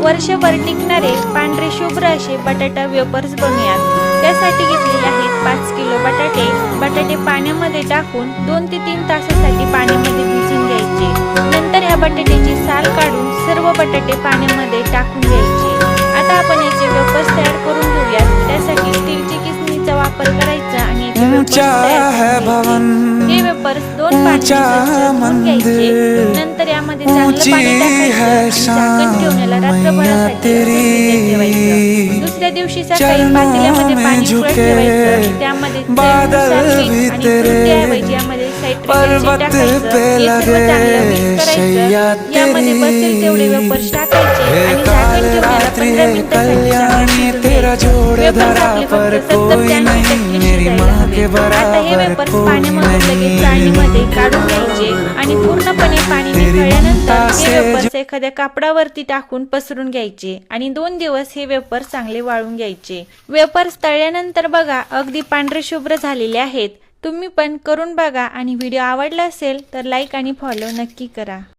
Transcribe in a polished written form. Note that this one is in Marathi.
वर्षभर टिकणारे पांढरे शुभ्र असे बटाटा वेफर्स बनवूयात। त्यासाठी घेतलेले आहेत 5 किलो बटाटे। बटाटे पाण्यामध्ये टाकून 2 ते 3 तासासाठी पाण्यामध्ये भिजून घ्यायचे। नंतर ह्या बटाट्याची साल काढून सर्व बटाटे पाण्यामध्ये टाकून घ्यायचे। आता आपण याचे वेफर्स तयार करून घेऊयात। त्यासाठी स्टीलची किसणीचा वापर करायचा आणि याचे वेफर्स तयार करायचे। हे वेफर्स 2 पाण्याने स्वच्छ धुवून घ्यायचे। नंतर यामध्ये चांगलं पाणी टाकायचं आणि झाकण ठेवून याला रात्रभरासाठी ठेवायचं। दुसऱ्या दिवशी सकाळी पातेल्यामध्ये पाणी उकळत ठेवायचं। त्यामध्ये चवीनुसार मीठ आणि फ्रुटीऐवजी यामध्ये सायट्रिक ऍसिड टाकायचं। हे सर्व चांगलं मिक्स करायचं। यामध्ये बसेल तेवढे वेफर्स टाकायचे आणि झाकण ठेवून याला 15 मिनिटांसाठी चांगलं शिजवून घ्यायचे। वेफर्स आपले फक्त 70 ते 80% शिजायला हवे। आता हे वेफर्स पाण्यामधून लगेच चाळणीमध्ये काढून घ्यायचे आणि पूर्णपणे पाणी निथळल्यानंतर हे वेफर्स एखाद्या कापडावरती टाकून पसरून घ्यायचे आणि 2 दिवस हे वेफर्स चांगले वाळून घ्यायचे। वेफर्स तळल्यानंतर बघा अगदी पांढरे शुभ्र झालेले आहेत। तुम्ही पण करून बघा आणि व्हिडिओ आवडला असेल तर लाईक आणि फॉलो नक्की करा।